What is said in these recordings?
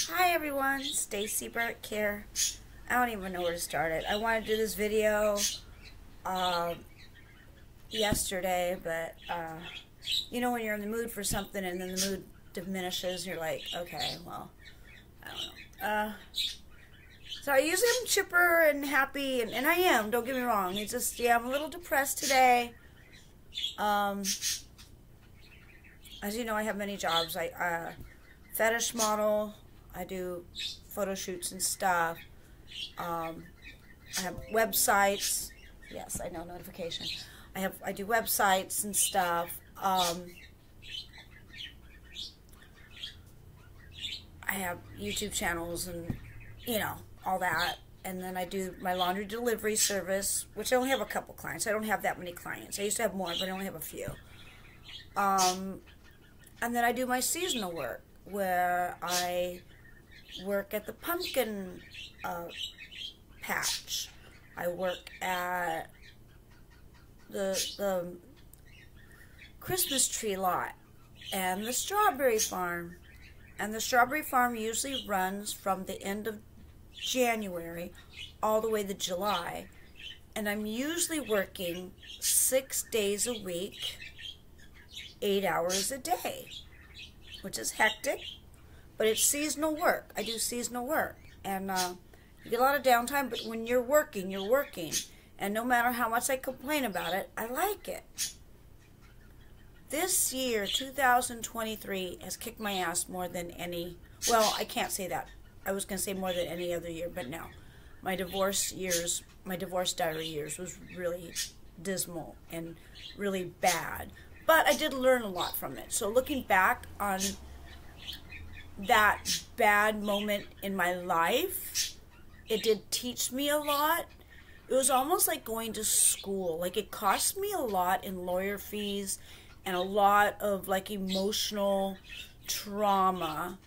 Hi everyone, Stacy Burke here. I don't even know where to start it. I wanted to do this video yesterday, but you know when you're in the mood for something and then the mood diminishes, you're like, okay, well, I don't know. So I usually am chipper and happy, and I am, don't get me wrong. It's just, yeah, I'm a little depressed today. As you know, I have many jobs. I fetish model. I do photo shoots and stuff. I have websites. Yes, I know, notification. I do websites and stuff. I have YouTube channels and, you know, all that. And then I do my laundry delivery service, which I only have a couple clients. I don't have that many clients. I used to have more, but I only have a few. And then I do my seasonal work, where I work at the pumpkin patch. I work at the Christmas tree lot and the strawberry farm. And the strawberry farm usually runs from the end of January all the way to July. And I'm usually working 6 days a week, 8 hours a day, which is hectic, but it's seasonal work. I do seasonal work, and you get a lot of downtime, but when you're working, and no matter how much I complain about it, I like it. This year, 2023, has kicked my ass more than any, well, I can't say that. I was going to say more than any other year, but no. My divorce diary years was really dismal and really bad. But I did learn a lot from it. So looking back on that bad moment in my life, it did teach me a lot. It was almost like going to school. Like, it cost me a lot in lawyer fees and a lot of like emotional trauma.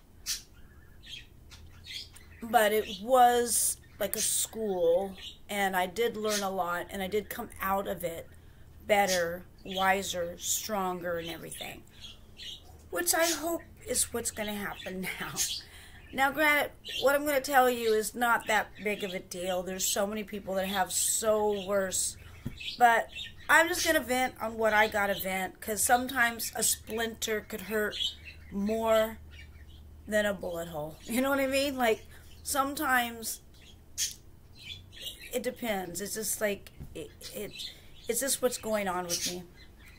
But it was like a school, and I did learn a lot, and I did come out of it better, wiser, stronger, and everything, which I hope is what's going to happen now. Now, granted, what I'm going to tell you is not that big of a deal. There's so many people that have so worse, but I'm just going to vent on what I got to vent, because sometimes a splinter could hurt more than a bullet hole. You know what I mean? Like, sometimes it depends. It's just like, it's just what's going on with me.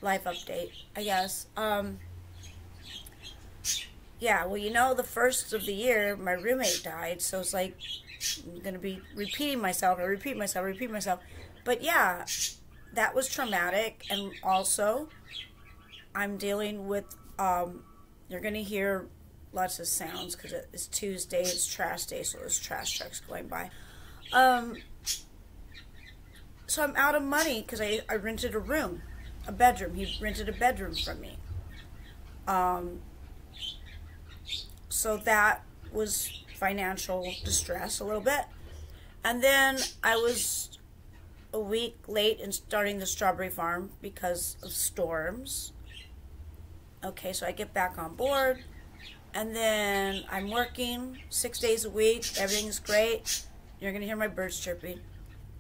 Life update, I guess. Yeah, well, you know, the first of the year, my roommate died, so it's like, I'm going to be repeating myself. I repeat myself. But yeah, that was traumatic, and also, I'm dealing with, you're going to hear lots of sounds, because it's Tuesday, it's trash day, so there's trash trucks going by. So I'm out of money, because I rented a room, a bedroom. He rented a bedroom from me. So that was financial distress a little bit. And then I was a week late in starting the strawberry farm because of storms. Okay, so I get back on board. And then I'm working 6 days a week. Everything's great. You're going to hear my birds chirping.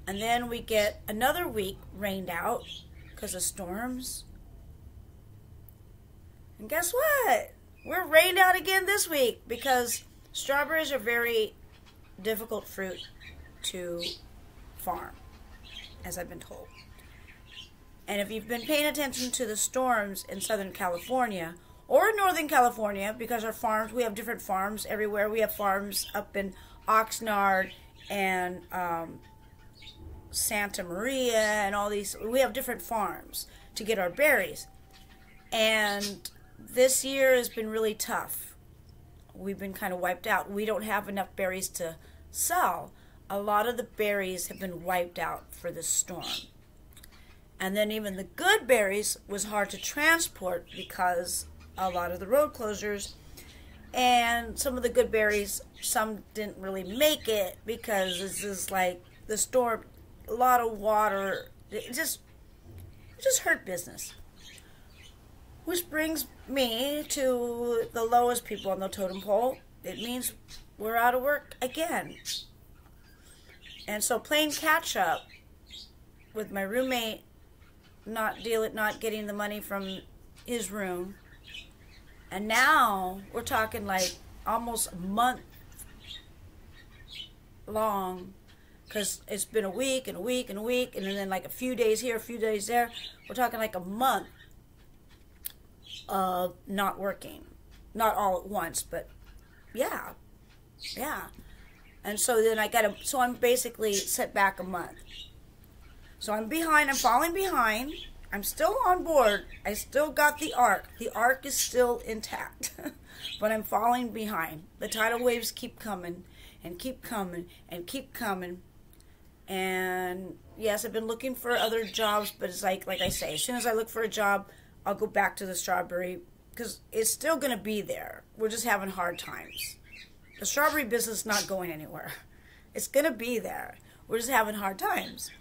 And then we get another week rained out because of storms. And guess what? We're rained out again this week, because strawberries are very difficult fruit to farm, as I've been told. And if you've been paying attention to the storms in Southern California or Northern California, because our farms, we have different farms everywhere. We have farms up in Oxnard and Santa Maria and all these. We have different farms to get our berries. And this year has been really tough. We've been kind of wiped out. We don't have enough berries to sell. A lot of the berries have been wiped out for this storm. And then even the good berries was hard to transport because a lot of the road closures, and some of the good berries, some didn't really make it because this is like the storm, a lot of water. It just hurt business. Which brings me to the lowest people on the totem pole, it means we're out of work again. And so playing catch up with my roommate not getting the money from his room, and now we're talking like almost a month long, because it's been a week and a week and a week, and then like a few days here, a few days there. We're talking like a month of not working. Not all at once, but yeah. And so then so I'm basically set back a month. So I'm behind, I'm falling behind. I'm still on board. I still got the arc. The arc is still intact. But I'm falling behind. The tidal waves keep coming and keep coming and keep coming. And yes, I've been looking for other jobs, but it's like I say, as soon as I look for a job, I'll go back to the strawberry, because it's still going to be there. We're just having hard times. The strawberry business is not going anywhere. It's going to be there. We're just having hard times.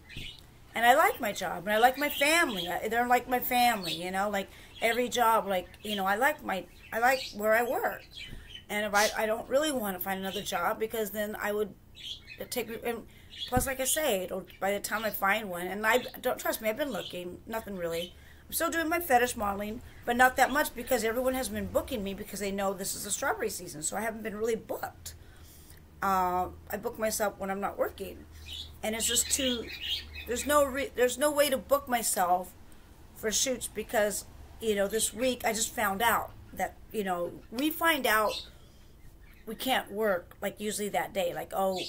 And I like my job, and I like my family. They're like my family, you know, like every job, like, you know, I like where I work. And if I don't really want to find another job, because then I would take, and plus, like I say, by the time I find one, and don't trust me, I've been looking, nothing really. I'm still doing my fetish modeling, but not that much, because everyone has been booking me because they know this is the strawberry season, so I haven't been really booked. I book myself when I'm not working, and it's just there's no way to book myself for shoots, because, you know, this week I just found out that, you know, we find out we can't work like usually that day, like, oh,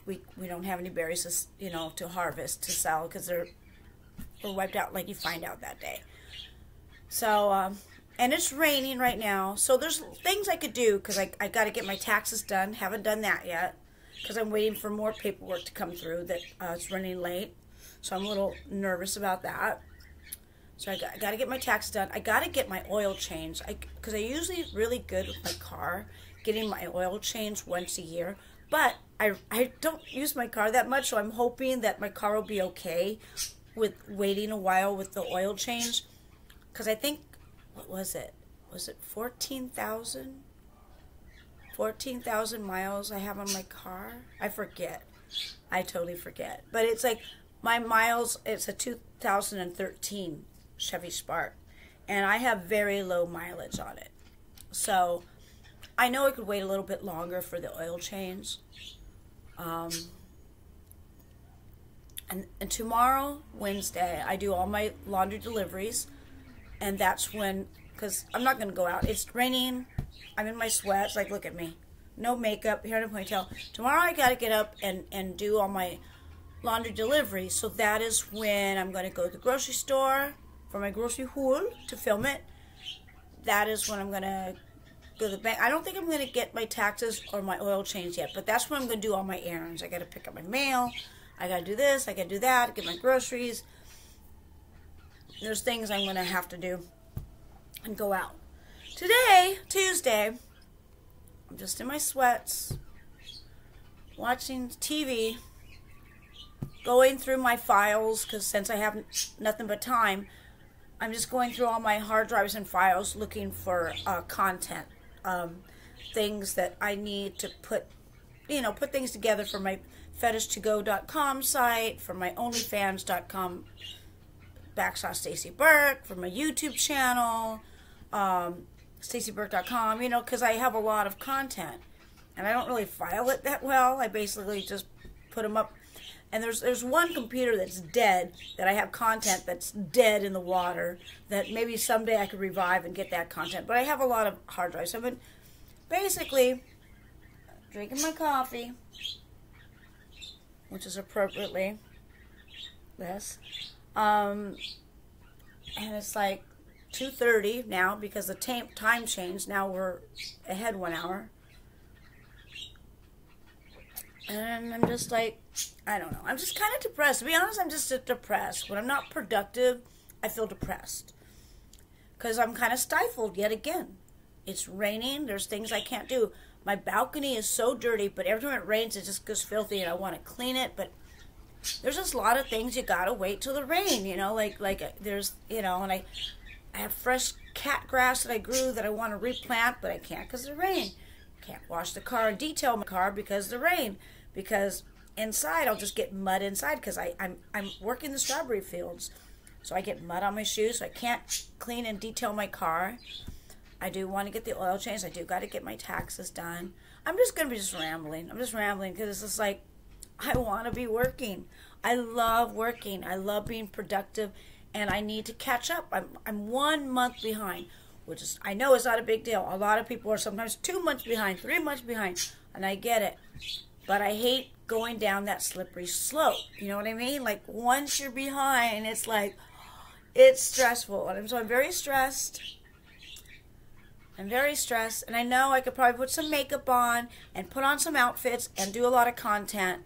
we don't have any berries to, you know, to harvest, to sell, because we're wiped out, like you find out that day. So and it's raining right now, so there's things I could do, because I got to get my taxes done. Haven't done that yet, because I'm waiting for more paperwork to come through that it's running late, so I'm a little nervous about that. So I got to get my taxes done. I got to get my oil changed, because I'm usually really good with my car, getting my oil changed once a year, but I don't use my car that much, so I'm hoping that my car will be okay with waiting a while with the oil change, because I think, what was it? Was it 14,000 miles I have on my car? I forget. I totally forget. But it's like my miles, it's a 2013 Chevy Spark, and I have very low mileage on it. So I know I could wait a little bit longer for the oil change. And tomorrow, Wednesday, I do all my laundry deliveries, and that's when, because I'm not going to go out. It's raining. I'm in my sweats. Like, look at me. No makeup, hair in a ponytail. Tomorrow I got to get up and do all my laundry deliveries. So that is when I'm going to go to the grocery store for my grocery haul to film it. That is when I'm going to go to the bank. I don't think I'm going to get my taxes or my oil change yet, but that's when I'm going to do all my errands. I got to pick up my mail. I got to do this. I got to do that. Get my groceries. There's things I'm going to have to do and go out. Today, Tuesday, I'm just in my sweats, watching TV, going through my files, because since I have nothing but time, I'm just going through all my hard drives and files looking for content, things that I need to put things together for my fetishtogo.com site, for my onlyfans.com /StacyBurke, for my YouTube channel, StacyBurke.com, because I have a lot of content, and I don't really file it that well. I basically just put them up, and there's one computer that's dead, that I have content that's dead in the water, that maybe someday I could revive and get that content, but I have a lot of hard drives. So I've been basically drinking my coffee, which is appropriately this, and it's like 2:30 now, because the time changed. Now we're ahead 1 hour. And I'm just like, I don't know. I'm just kind of depressed. To be honest, I'm just depressed. When I'm not productive, I feel depressed, because I'm kind of stifled yet again. It's raining. There's things I can't do. My balcony is so dirty, but every time it rains, it just goes filthy, and I want to clean it, but there's just a lot of things you gotta wait till the rain, like there's, and I have fresh cat grass that I grew that I want to replant, but I can't because of the rain. can't wash the car and detail my car because of the rain. Because inside, I'll just get mud inside because I'm working the strawberry fields. So I get mud on my shoes, so I can't clean and detail my car. I do want to get the oil changed. I do got to get my taxes done. I'm just going to be just rambling. I'm just rambling because it's just like, I want to be working. I love working. I love being productive, and I need to catch up. I'm 1 month behind, which is, I know it's not a big deal. A lot of people are sometimes 2 months behind, 3 months behind, and I get it. But I hate going down that slippery slope. You know what I mean? Like, once you're behind, it's like, it's stressful. And so I'm very stressed. I'm very stressed. And I know I could probably put some makeup on and put on some outfits and do a lot of content.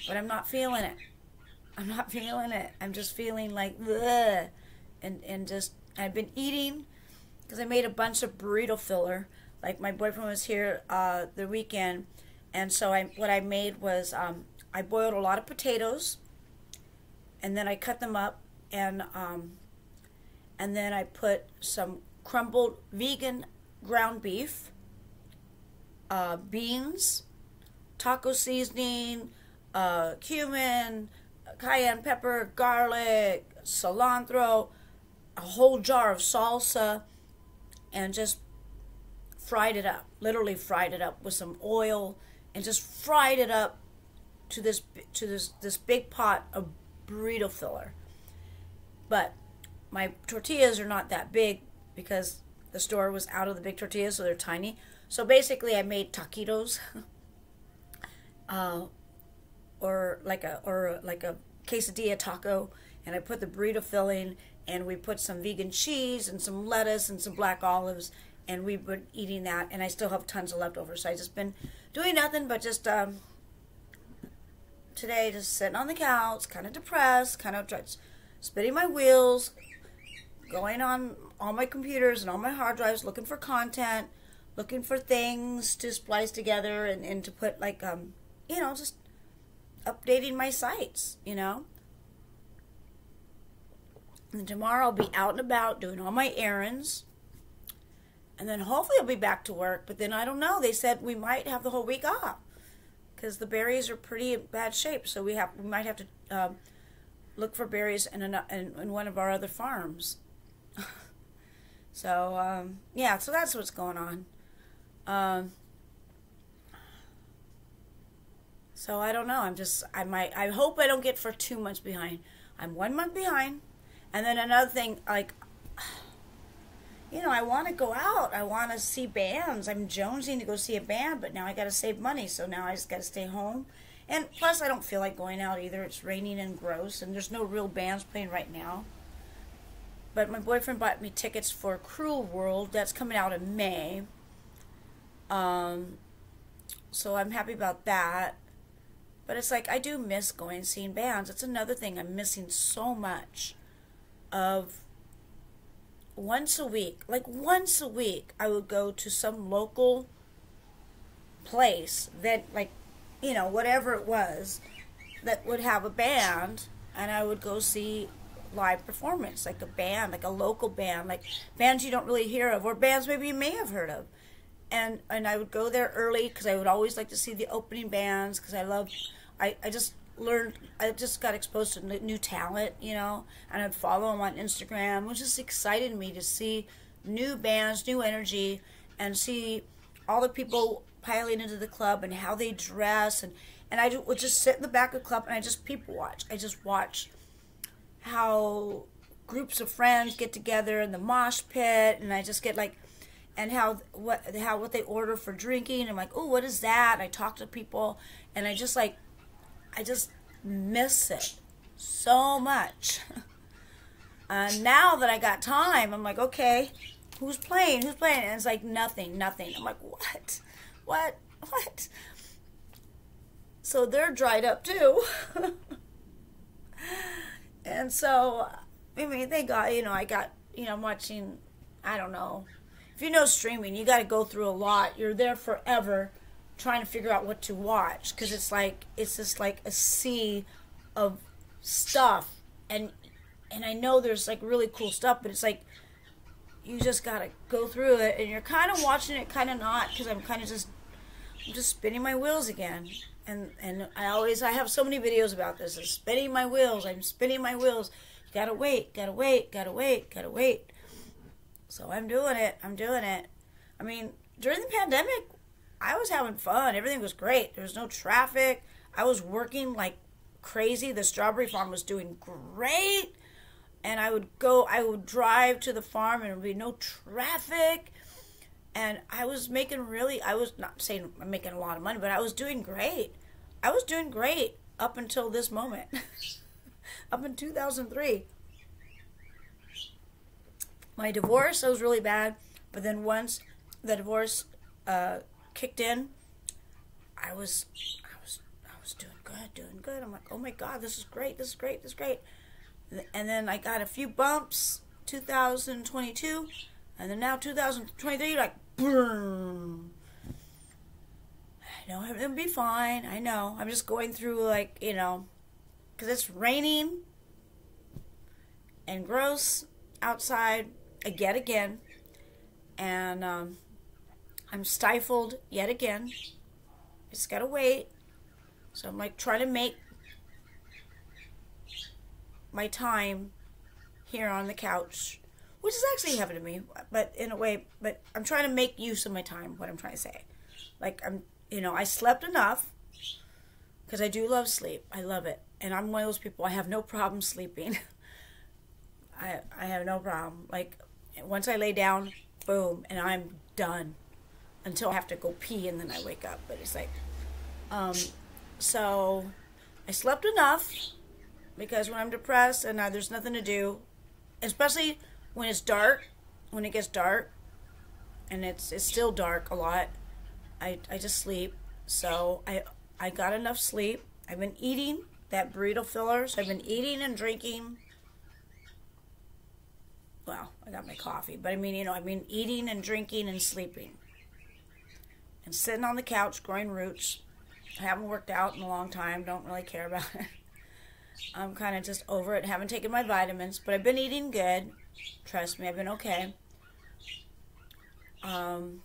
But I'm not feeling it. I'm not feeling it. I'm just feeling like, ugh. And just, I've been eating because I made a bunch of burrito filler. Like, my boyfriend was here the weekend. And so what I made was I boiled a lot of potatoes. And then I cut them up. And then I put some crumbled vegan ground beef, beans, taco seasoning, cumin, cayenne pepper, garlic, cilantro, a whole jar of salsa, and just fried it up. Literally fried it up with some oil, and just fried it up to this big pot of burrito filler. But my tortillas are not that big because the store was out of the big tortillas, so they're tiny. So basically, I made taquitos, or like a quesadilla taco, and I put the burrito filling, and we put some vegan cheese and some lettuce and some black olives, and we've been eating that, and I still have tons of leftovers. So I just been doing nothing but just today, just sitting on the couch, kind of depressed, kind of spinning my wheels, going on all my computers and all my hard drives, looking for content, looking for things to splice together and to put, like, you know, just updating my sites, you know. And tomorrow I'll be out and about doing all my errands. And then hopefully I'll be back to work. But then I don't know. They said we might have the whole week off because the berries are pretty in bad shape. So we might have to look for berries in one of our other farms. So, yeah, so that's what's going on. So I don't know. I hope I don't get for 2 months behind. I'm 1 month behind. And then another thing, like, you know, I want to go out. I want to see bands. I'm jonesing to go see a band, but now I got to save money. So now I just got to stay home. And plus, I don't feel like going out either. It's raining and gross, and there's no real bands playing right now. But my boyfriend bought me tickets for Cruel World. That's coming out in May. So I'm happy about that. But it's like, I do miss going and seeing bands. It's another thing I'm missing so much of. Once a week, I would go to some local place that, like, you know, whatever it was, that would have a band, and I would go see live performance, like a band, like a local band, like bands you don't really hear of, or bands maybe you may have heard of. And I would go there early because I would always like to see the opening bands because I just got exposed to new talent, you know, and I'd follow them on Instagram, which just excited me to see new bands, new energy, and see all the people piling into the club and how they dress. And I would just sit in the back of the club and I just people watch. I just watch how groups of friends get together in the mosh pit, and I just get like, and what they order for drinking. I'm like, oh, what is that? And I talk to people, and I just miss it so much. Now that I got time, I'm like, okay, who's playing? And it's like, nothing. I'm like, what? So they're dried up too. And so, I mean, they got, you know, I'm watching, I don't know. If you know streaming, you got to go through a lot. You're there forever trying to figure out what to watch, because it's just like a sea of stuff, and I know there's like really cool stuff, but it's like you just gotta go through it, and you're kind of watching it, kind of not, because I'm kind of just I'm just spinning my wheels again. And I have so many videos about this. I'm spinning my wheels. I'm spinning my wheels. Gotta wait, gotta wait, gotta wait, gotta wait. So I'm doing it. I'm doing it. I mean, during the pandemic, I was having fun. Everything was great. There was no traffic. I was working like crazy. The strawberry farm was doing great. And I would drive to the farm and there would be no traffic. And I was I was not saying I'm making a lot of money, but I was doing great. I was doing great up until this moment. Up in 2003. My divorce, that was really bad. But then once the divorce kicked in, I was doing good. I'm like, oh my God, this is great, this is great, this is great. And then I got a few bumps, 2022, and then now 2023, like, boom. I know it'll be fine. I know. I'm just going through, like, you know, because it's raining and gross outside yet again. And I'm stifled yet again. Just gotta wait. So I'm like trying to make my time here on the couch, which is actually heaven to me, but in a way, but I'm trying to make use of my time, what I'm trying to say. Like, I slept enough, because I do love sleep. I love it. And I'm one of those people, I have no problem sleeping. I have no problem. Like, once I lay down, boom, and I'm done. Until I have to go pee, and then I wake up. But it's like, so I slept enough, because when I'm depressed and there's nothing to do, especially when it's dark, when it gets dark, and it's still dark a lot, I just sleep. So I got enough sleep. I've been eating that burrito filler, so I've been eating and drinking. Well, I got my coffee, but I mean, I've been eating and drinking and sleeping. And sitting on the couch growing roots. I haven't worked out in a long time, don't really care about it. I'm kind of just over it, haven't taken my vitamins, but I've been eating good. Trust me, I've been okay. I'm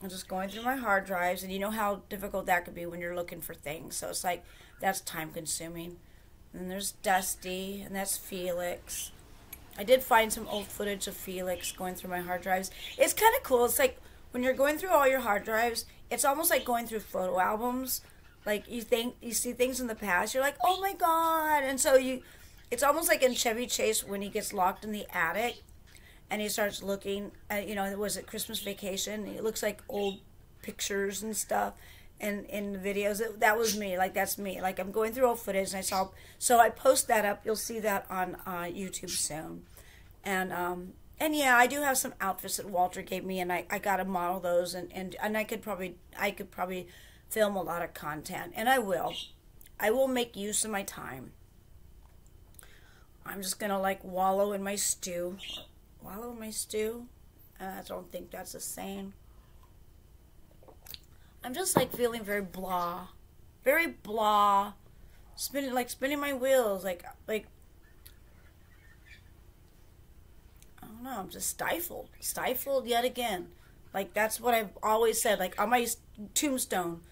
just going through my hard drives, and you know how difficult that could be when you're looking for things. So it's like, that's time consuming. And there's Dusty, and that's Felix. I did find some old footage of Felix going through my hard drives. It's kind of cool. It's like, when you're going through all your hard drives, it's almost like going through photo albums. Like, you see things in the past, you're like, oh my God. And so it's almost like in Chevy Chase when he gets locked in the attic and he starts looking at, was it Christmas Vacation? It looks like old pictures and stuff and in the videos. That was me. Like, that's me. Like, I'm going through old footage, and so I post that up. You'll see that on YouTube soon. And yeah, I do have some outfits that Walter gave me, and I got to model those, and I could probably film a lot of content, and I will. I will make use of my time. I'm just gonna like wallow in my stew. Wallow in my stew? I don't think that's a saying. I'm just like feeling very blah, spinning my wheels, like. I don't know, I'm just stifled yet again. Like, that's what I've always said, like, on my tombstone,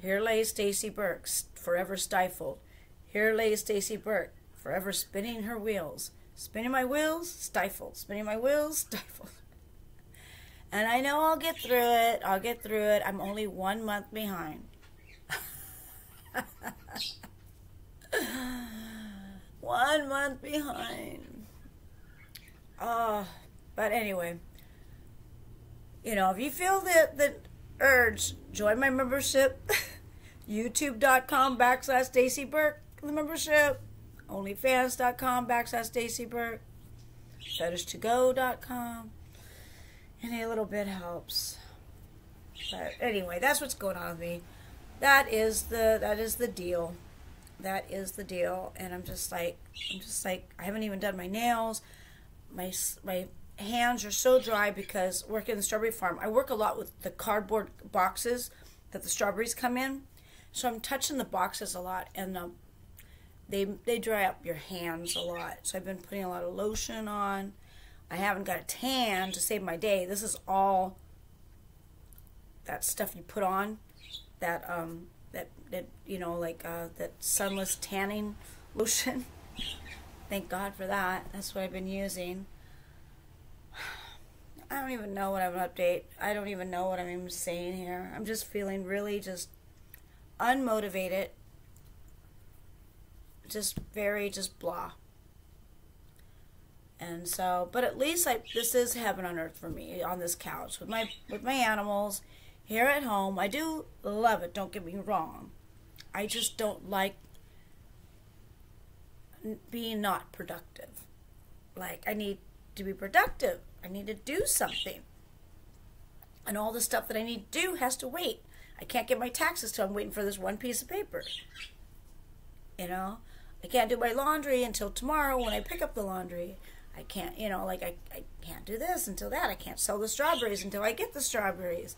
here lays Stacy Burke, forever stifled. Here lays Stacy Burke, forever spinning her wheels. Spinning my wheels, stifled. Spinning my wheels, stifled. And I know I'll get through it. I'm only 1 month behind. 1 month behind. But anyway, if you feel the urge, join my membership, youtube.com/StacyBurke, the membership, onlyfans.com/StacyBurke, fetishtogo.com. Any little bit helps. But anyway, that's what's going on with me. That is the deal. That is the deal. And I'm just like, I haven't even done my nails. My hands are so dry because working in the strawberry farm, I work a lot with the cardboard boxes that the strawberries come in. So I'm touching the boxes a lot, and they dry up your hands a lot. So I've been putting a lot of lotion on. I haven't got a tan to save my day. This is all that stuff you put on that you know, like that sunless tanning lotion. Thank God for that. That's what I've been using. I don't even know what I'm going to update. I don't even know what I'm even saying here. I'm just feeling really just unmotivated. Just very just blah. And so, but at least this is heaven on earth for me on this couch with my animals here at home. I do love it, don't get me wrong. I just don't like being not productive. Like, I need to be productive. I need to do something. And all the stuff that I need to do has to wait. I can't get my taxes till I'm waiting for this one piece of paper. You know? I can't do my laundry until tomorrow when I pick up the laundry. I can't, you know, like, I can't do this until that. I can't sell the strawberries until I get the strawberries.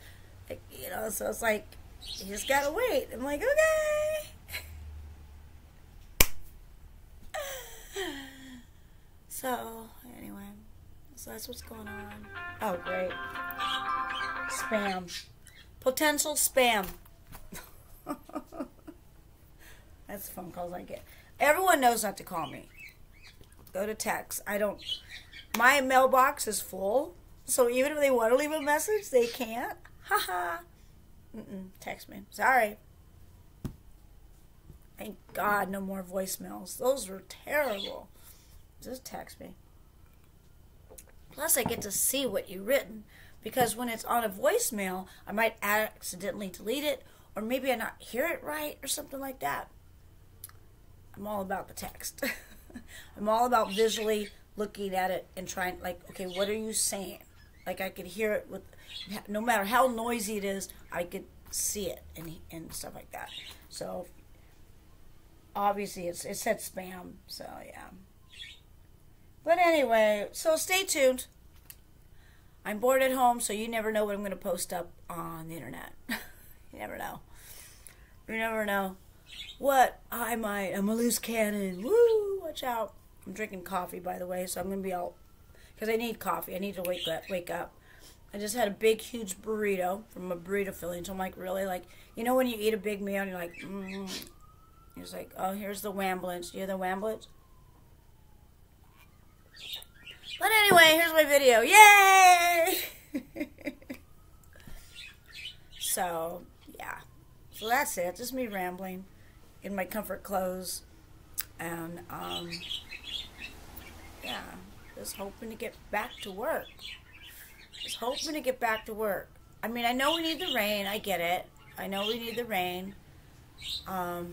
Like, you know, so it's like, you just gotta wait. I'm like, okay. So, anyway. So that's what's going on. Oh, great. Spam. Potential spam. That's the phone calls I get. Everyone knows not to call me. Go to text. My mailbox is full. So even if they want to leave a message, they can't. Haha. Text me. Sorry. Thank God no more voicemails. Those were terrible. Just text me. Plus, I get to see what you've written. Because when it's on a voicemail, I might accidentally delete it. Or maybe I not hear it right or something like that. I'm all about the text. I'm all about visually looking at it and trying, like, okay, what are you saying? Like, I could hear it with, no matter how noisy it is, I could see it and stuff like that. So, obviously, it said spam. So, yeah. But anyway, so stay tuned. I'm bored at home, so you never know what I'm going to post up on the internet. You never know. You never know what I might. I'm a loose cannon. Woo! Watch out. I'm drinking coffee, by the way, so I'm going to be all... Because I need coffee. I need to wake up. I just had a big, huge burrito from a Burrito Filling. So I'm like, really? Like, you know when you eat a big meal and you're like, It's like, oh, here's the wamblets. Do you hear the wamblets? But anyway, here's my video. Yay! So, yeah. So that's it. Just me rambling in my comfort clothes. And, yeah. Just hoping to get back to work. Just hoping to get back to work. I mean, I know we need the rain. I get it. I know we need the rain. But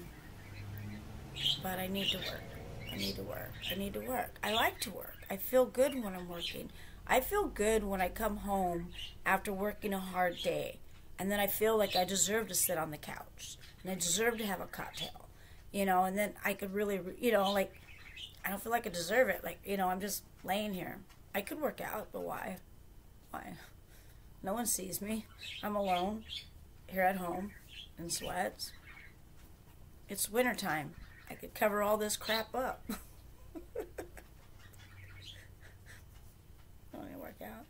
I need to work. I need to work. I need to work. I like to work. I feel good when I'm working. I feel good when I come home after working a hard day. And then I feel like I deserve to sit on the couch. And I deserve to have a cocktail. You know, and then I could really, you know, like, I don't feel like I deserve it. Like, you know, I'm just laying here. I could work out, but why? Why? No one sees me. I'm alone here at home in sweats. It's wintertime. I could cover all this crap up. I want to work out.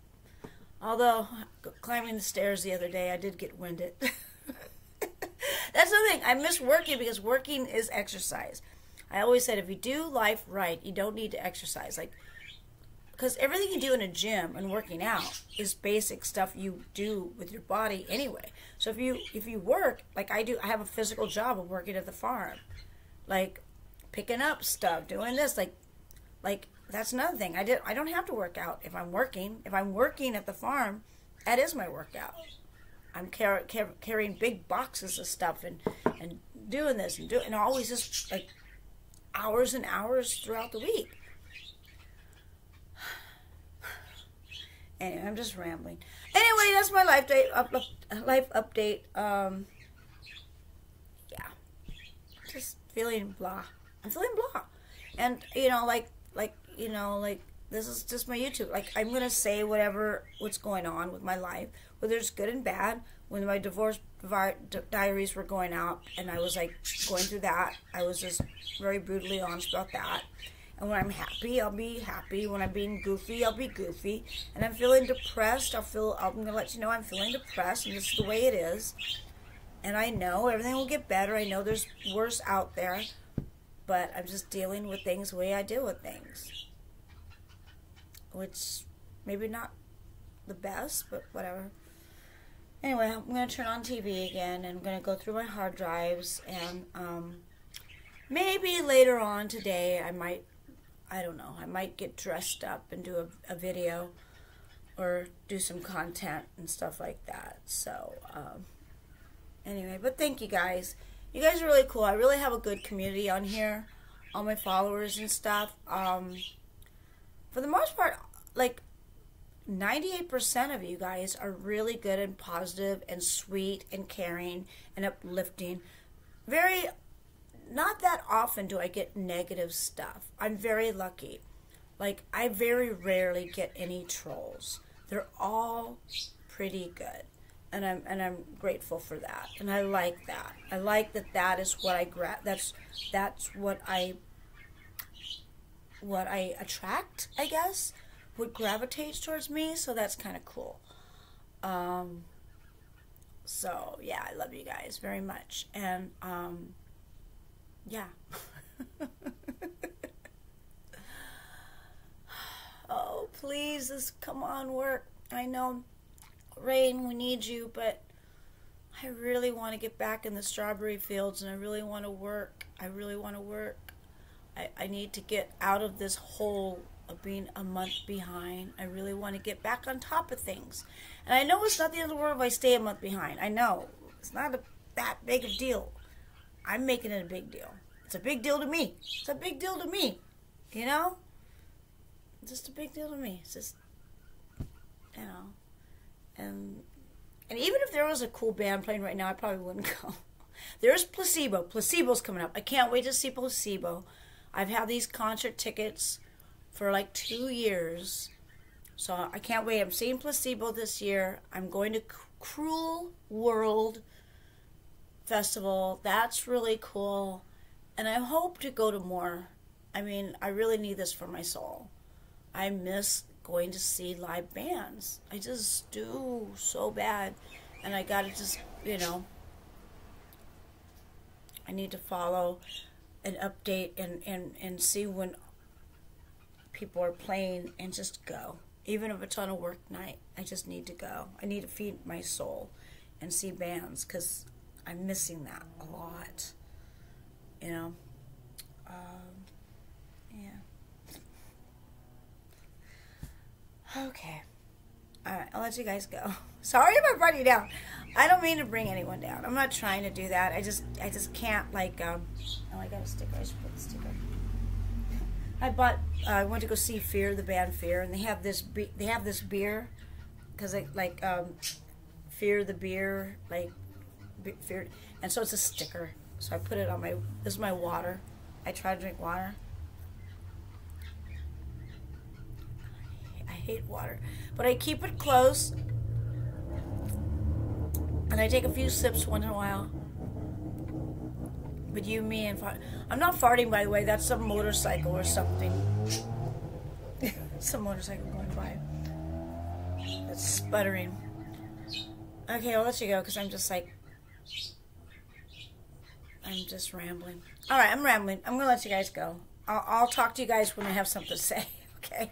Although, climbing the stairs the other day, I did get winded. That's the thing. I miss working because working is exercise. I always said if you do life right, you don't need to exercise. Like, because everything you do in a gym and working out is basic stuff you do with your body anyway. So if you work, like I do, I have a physical job of working at the farm. Like, picking up stuff, doing this, like that's another thing. I don't have to work out if I'm working. If I'm working at the farm, that is my workout. I'm carrying big boxes of stuff and doing this and always just like hours and hours throughout the week. Anyway, I'm just rambling. Anyway, that's my life update. Yeah, just feeling blah. I'm feeling blah, and you know, like this is just my YouTube. Like, I'm gonna say what's going on with my life, whether it's good and bad. When my divorce diaries were going out, and I was like going through that, I was just very brutally honest about that. And when I'm happy, I'll be happy. When I'm being goofy, I'll be goofy. And I'm feeling depressed, I'm gonna let you know I'm feeling depressed, and this is the way it is. And I know everything will get better. I know there's worse out there. But I'm just dealing with things the way I deal with things. Which, maybe not the best, but whatever. Anyway, I'm going to turn on TV again. And I'm going to go through my hard drives. And maybe later on today, I don't know, I might get dressed up and do a video. Or do some content and stuff like that. So, anyway, but thank you guys. You guys are really cool. I really have a good community on here. All my followers and stuff. For the most part, like 98% of you guys are really good and positive and sweet and caring and uplifting. Not that often do I get negative stuff. I'm very lucky. Like, I very rarely get any trolls. They're all pretty good. And I'm grateful for that. And I like that. I like that is what that's what I attract, I guess, what gravitates towards me, so that's kind of cool. So yeah, I love you guys very much. And yeah. Oh, please, come on, work. I know, Rain, we need you, but I really want to get back in the strawberry fields, and I really want to work. I need to get out of this hole of being a month behind. I really want to get back on top of things. And I know it's not the end of the world if I stay a month behind. I know. It's not that big of a deal. I'm making it a big deal. It's a big deal to me. It's a big deal to me. You know? It's just a big deal to me. It's just, you know. And even if there was a cool band playing right now, I probably wouldn't go. There's Placebo. Placebo's coming up. I can't wait to see Placebo. I've had these concert tickets for like 2 years. So I can't wait. I'm seeing Placebo this year. I'm going to Cruel World Festival. That's really cool. And I hope to go to more. I mean, I really need this for my soul. I miss going to see live bands. I just do so bad. And I gotta just, you know, I need to follow and update and see when people are playing and just go. Even if it's on a work night, I just need to go. I need to feed my soul and see bands because I'm missing that a lot. You know? Yeah. Okay. Alright, I'll let you guys go. Sorry if I brought you down. I don't mean to bring anyone down. I'm not trying to do that. I just can't, like, oh, I got a sticker. I should put the sticker. I went to go see Fear, the band Fear, and they have this beer, because Fear the beer, like, Fear, and so it's a sticker. So I put it on this is my water. I try to drink water. I hate water. But I keep it close. And I take a few sips once in a while. But you, me, and fart. I'm not farting, by the way. That's some motorcycle or something. Some motorcycle going by. That's sputtering. Okay, I'll let you go because I'm just like... I'm just rambling. Alright, I'm rambling. I'm going to let you guys go. I'll talk to you guys when I have something to say. Okay?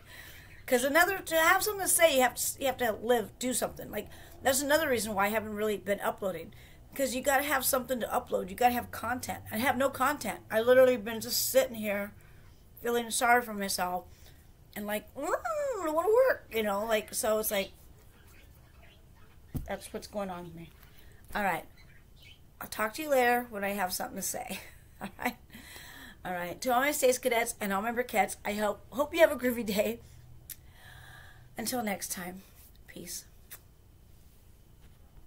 Because to have something to say, you have to do something. Like, that's another reason why I haven't really been uploading. Because you got to have something to upload. You got to have content. I have no content. I literally been just sitting here feeling sorry for myself. And like, I want to work. You know, like, so it's like, that's what's going on with me. Alright. I'll talk to you later when I have something to say. Alright? Alright. To all my Stace-Cadets and all my Burkettes, I hope you have a groovy day. Until next time, peace.